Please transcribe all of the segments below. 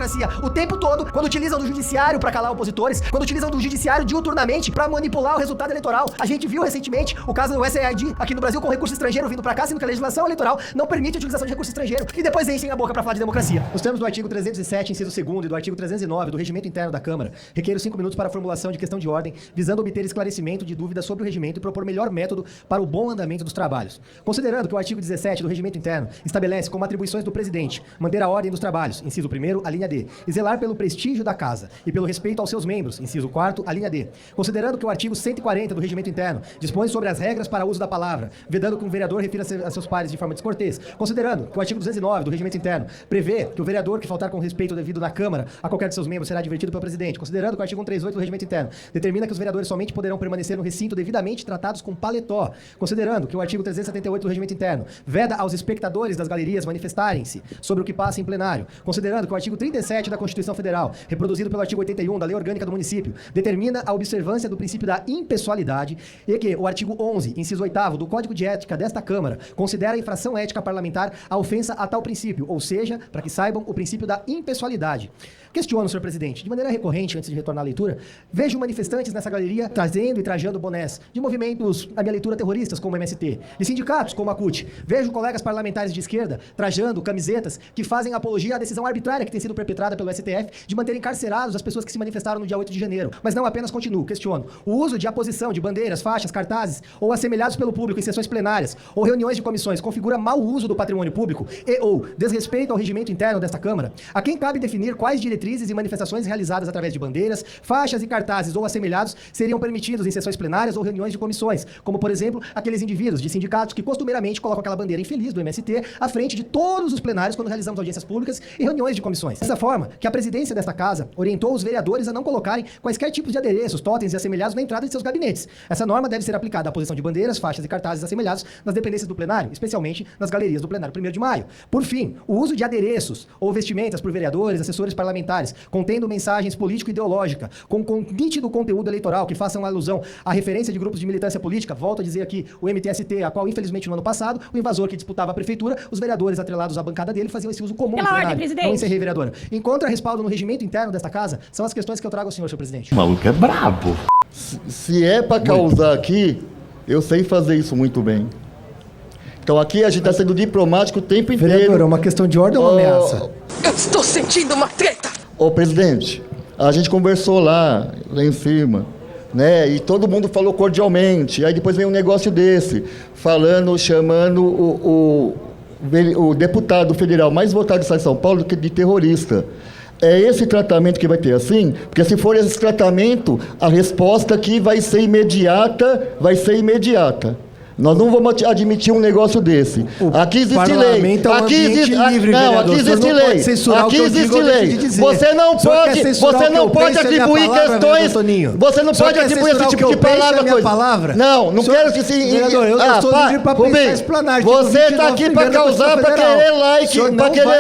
democracia o tempo todo, quando utilizam do judiciário pra calar opositores, quando utilizam do judiciário diuturnamente pra manipular o resultado eleitoral. A gente viu recentemente o caso do SAID aqui no Brasil com recurso estrangeiro vindo pra cá, sendo que a legislação eleitoral não permite a utilização de recurso estrangeiro, e depois enchem a boca pra falar de democracia. Nos termos do artigo 307, inciso 2º, e do artigo 309 do Regimento Interno da Câmara, requeiro 5 minutos para a formulação de questão de ordem, visando obter esclarecimento de dúvidas sobre o regimento e propor melhor método para o bom andamento dos trabalhos. Considerando que o artigo 17 do Regimento Interno estabelece como atribuições do presidente manter a ordem dos trabalhos, inciso 1º, a linha D, e zelar pelo prestígio da Casa e pelo respeito aos seus membros, inciso 4º, a linha D. Considerando que o artigo 140 do Regimento Interno dispõe sobre as regras para uso da palavra, vedando que um vereador refira a seus pares de forma descortês. Considerando que o artigo 209 do Regimento Interno prevê que o vereador que faltar com respeito devido na Câmara a qualquer de seus membros será advertido pelo presidente. Considerando que o artigo 138 do Regimento Interno determina que os vereadores somente poderão permanecer no recinto devidamente tratados com paletó. Considerando que o artigo 378 do Regimento Interno veda aos espectadores das galerias manifestarem-se sobre o que passa em plenário. Considerando que o artigo 37 da Constituição Federal, reproduzido pelo artigo 81 da Lei Orgânica do Município, determina a observância do princípio da impessoalidade e que o artigo 11, inciso 8º do Código de Ética desta Câmara considera a infração ética parlamentar a ofensa a tal princípio, ou seja, para que saibam, o princípio da impessoalidade. Questiono, senhor presidente, de maneira recorrente, antes de retornar à leitura, vejo manifestantes nessa galeria trazendo e trajando bonés de movimentos, a minha leitura, terroristas, como o MST, de sindicatos, como a CUT. Vejo colegas parlamentares de esquerda trajando camisetas que fazem apologia à decisão arbitrária que tem sido perpetrada pelo STF de manter encarcerados as pessoas que se manifestaram no dia 8 de janeiro. Mas não apenas continuo, questiono. O uso de aposição de bandeiras, faixas, cartazes ou assemelhados pelo público em sessões plenárias ou reuniões de comissões configura mau uso do patrimônio público e ou desrespeito ao regimento interno desta Câmara? A quem cabe definir quais diretrizes e manifestações realizadas através de bandeiras, faixas e cartazes ou assemelhados seriam permitidos em sessões plenárias ou reuniões de comissões, como, por exemplo, aqueles indivíduos de sindicatos que costumeiramente colocam aquela bandeira infeliz do MST à frente de todos os plenários quando realizamos audiências públicas e reuniões de comissões. Dessa forma, que a presidência desta Casa orientou os vereadores a não colocarem quaisquer tipos de adereços, totens e assemelhados na entrada de seus gabinetes. Essa norma deve ser aplicada à posição de bandeiras, faixas e cartazes assemelhados nas dependências do plenário, especialmente nas galerias do plenário 1º de maio. Por fim, o uso de adereços ou vestimentas por vereadores, assessores parlamentares, contendo mensagens político-ideológica, com nítido conteúdo eleitoral que façam alusão à referência de grupos de militância política, volto a dizer aqui, o MTST, a qual, infelizmente, no ano passado, o invasor que disputava a prefeitura, os vereadores atrelados à bancada dele faziam esse uso comum. Pela ordem, presidente. Não encerrei, vereadora. Encontra respaldo no regimento interno desta Casa, são as questões que eu trago ao senhor presidente. O maluco é brabo. Se é para causar aqui, eu sei fazer isso muito bem. Então aqui a gente está sendo diplomático o tempo inteiro. Vereadora, é uma questão de ordem ou uma ameaça? Eu estou sentindo uma treta! Ô, presidente, a gente conversou lá em cima, né? E todo mundo falou cordialmente. Aí depois vem um negócio desse, chamando o deputado federal mais votado do estado de São Paulo de terrorista. É esse tratamento que vai ter assim? Porque se for esse tratamento, a resposta aqui vai ser imediata. Nós não vamos admitir um negócio desse. Aqui existe lei. Aqui existe lei. Aqui existe lei. Você não pode atribuir questões. Você não pode atribuir esse tipo de palavra. Não quero que se. Vereador, eu estou livre para pensar explanagem. Você está aqui para causar, para querer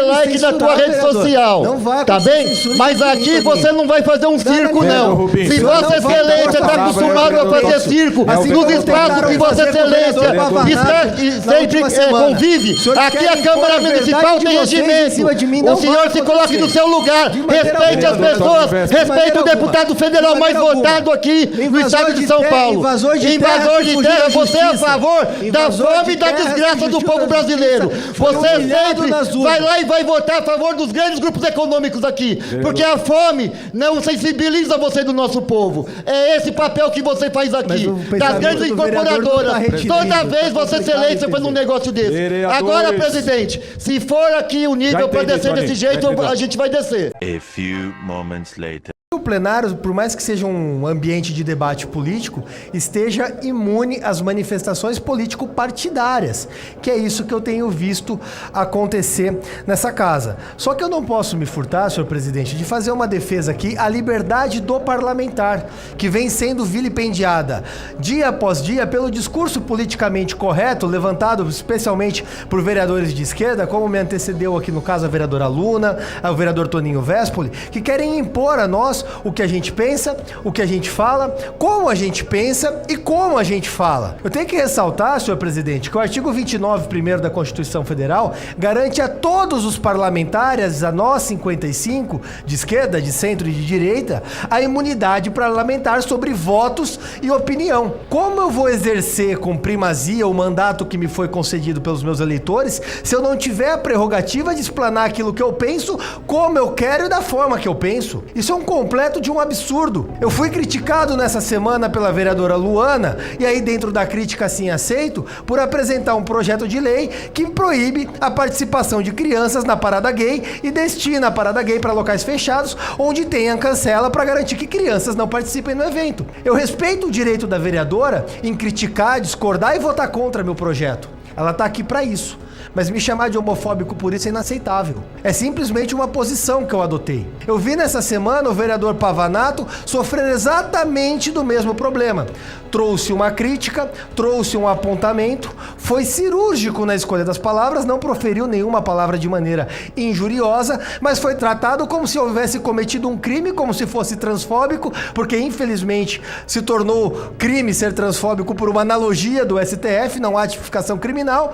like na tua rede social. Tá bem? Mas aqui você não vai fazer um circo, não. Se você ser eleito, você está acostumado a fazer circo nos espaços que você se eleito. Sempre convive. Aqui a Câmara Municipal tem regimento. O senhor se coloque no seu lugar. Respeite as pessoas. Respeite o deputado federal mais votado aqui no estado de São Paulo. Invasor de terra. Você é a favor da fome e da desgraça do povo brasileiro. Você sempre vai lá e vai votar a favor dos grandes grupos econômicos aqui. Porque a fome não sensibiliza você do nosso povo. É esse papel que você faz aqui. Das grandes incorporadoras. Toda vez você se eleito, você faz um negócio desse. Vereadores. Agora, presidente, se for aqui o nível para descer desse jeito, a gente vai descer. A few moments later. O plenário, por mais que seja um ambiente de debate político, esteja imune às manifestações político-partidárias, que é isso que eu tenho visto acontecer nessa casa. Só que eu não posso me furtar, senhor presidente, de fazer uma defesa aqui à liberdade do parlamentar, que vem sendo vilipendiada dia após dia pelo discurso politicamente correto, levantado especialmente por vereadores de esquerda, como me antecedeu aqui no caso a vereadora Luna, o vereador Toninho Vespoli, que querem impor a nós o que a gente pensa, o que a gente fala, como a gente pensa e como a gente fala. Eu tenho que ressaltar, senhor presidente, que o artigo 29, primeiro da Constituição Federal garante a todos os parlamentares, a nós 55, de esquerda, de centro e de direita, a imunidade parlamentar sobre votos e opinião. Como eu vou exercer com primazia o mandato que me foi concedido pelos meus eleitores se eu não tiver a prerrogativa de explanar aquilo que eu penso, como eu quero e da forma que eu penso? Isso é um completo de um absurdo. Eu fui criticado nessa semana pela vereadora Luana, e aí dentro da crítica assim aceito, por apresentar um projeto de lei que proíbe a participação de crianças na parada gay e destina a parada gay para locais fechados, onde tenha cancela para garantir que crianças não participem do evento. Eu respeito o direito da vereadora em criticar, discordar e votar contra meu projeto. Ela tá aqui para isso. Mas me chamar de homofóbico por isso é inaceitável. É simplesmente uma posição que eu adotei. Eu vi nessa semana o vereador Pavanato sofrer exatamente do mesmo problema. Trouxe uma crítica, trouxe um apontamento, foi cirúrgico na escolha das palavras, não proferiu nenhuma palavra de maneira injuriosa, mas foi tratado como se houvesse cometido um crime, como se fosse transfóbico, porque infelizmente se tornou crime ser transfóbico por uma analogia do STF, não há tipificação criminal,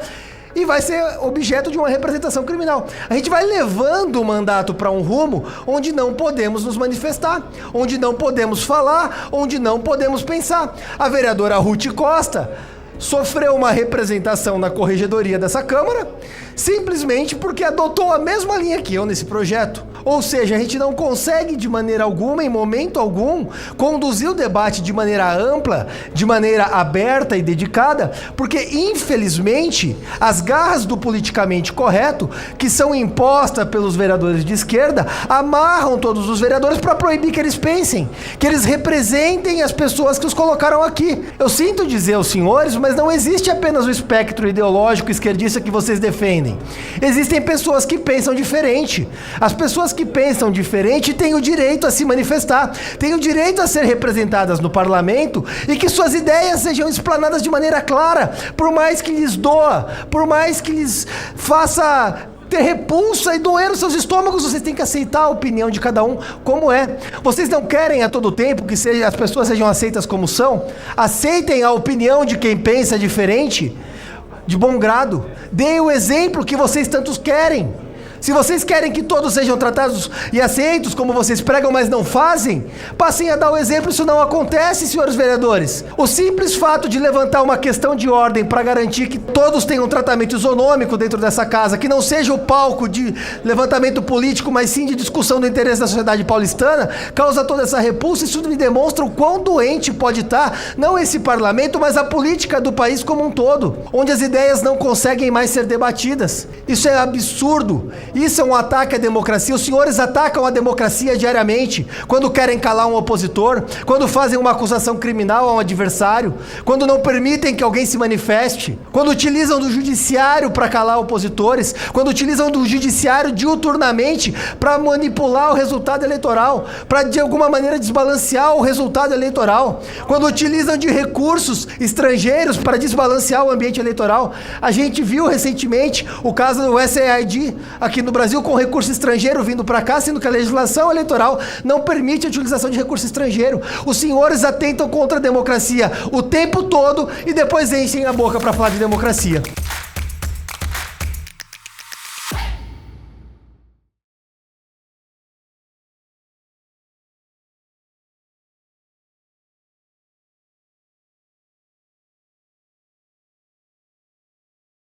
e vai ser objeto de uma representação criminal. A gente vai levando o mandato para um rumo onde não podemos nos manifestar, onde não podemos falar, onde não podemos pensar. A vereadora Ruth Costa sofreu uma representação na corregedoria dessa Câmara, simplesmente porque adotou a mesma linha que eu nesse projeto. Ou seja, a gente não consegue de maneira alguma, em momento algum, conduzir o debate de maneira ampla, de maneira aberta e dedicada, porque infelizmente as garras do politicamente correto, que são impostas pelos vereadores de esquerda, amarram todos os vereadores para proibir que eles pensem, que eles representem as pessoas que os colocaram aqui. Eu sinto dizer aos senhores, mas não existe apenas o espectro ideológico esquerdista que vocês defendem. Existem pessoas que pensam diferente. As pessoas que pensam diferente têm o direito a se manifestar, têm o direito a ser representadas no parlamento e que suas ideias sejam explanadas de maneira clara, por mais que lhes doa, por mais que lhes faça ter repulsa e doer nos seus estômagos, vocês têm que aceitar a opinião de cada um como é. Vocês não querem a todo tempo que as pessoas sejam aceitas como são? Aceitem a opinião de quem pensa diferente, de bom grado. Deem o exemplo que vocês tantos querem. Se vocês querem que todos sejam tratados e aceitos como vocês pregam, mas não fazem, passem a dar o exemplo. Isso não acontece, senhores vereadores. O simples fato de levantar uma questão de ordem para garantir que todos tenham um tratamento isonômico dentro dessa casa, que não seja o palco de levantamento político, mas sim de discussão do interesse da sociedade paulistana, causa toda essa repulsa. Isso me demonstra o quão doente pode estar, não esse parlamento, mas a política do país como um todo, onde as ideias não conseguem mais ser debatidas. Isso é absurdo. Isso é um ataque à democracia. Os senhores atacam a democracia diariamente, quando querem calar um opositor, quando fazem uma acusação criminal a um adversário, quando não permitem que alguém se manifeste, quando utilizam do judiciário para calar opositores, quando utilizam do judiciário diuturnamente para manipular o resultado eleitoral, para de alguma maneira desbalancear o resultado eleitoral, quando utilizam de recursos estrangeiros para desbalancear o ambiente eleitoral. A gente viu recentemente o caso do SAID aqui no Brasil com recurso estrangeiro vindo para cá, sendo que a legislação eleitoral não permite a utilização de recurso estrangeiro. Os senhores atentam contra a democracia o tempo todo e depois enchem a boca para falar de democracia.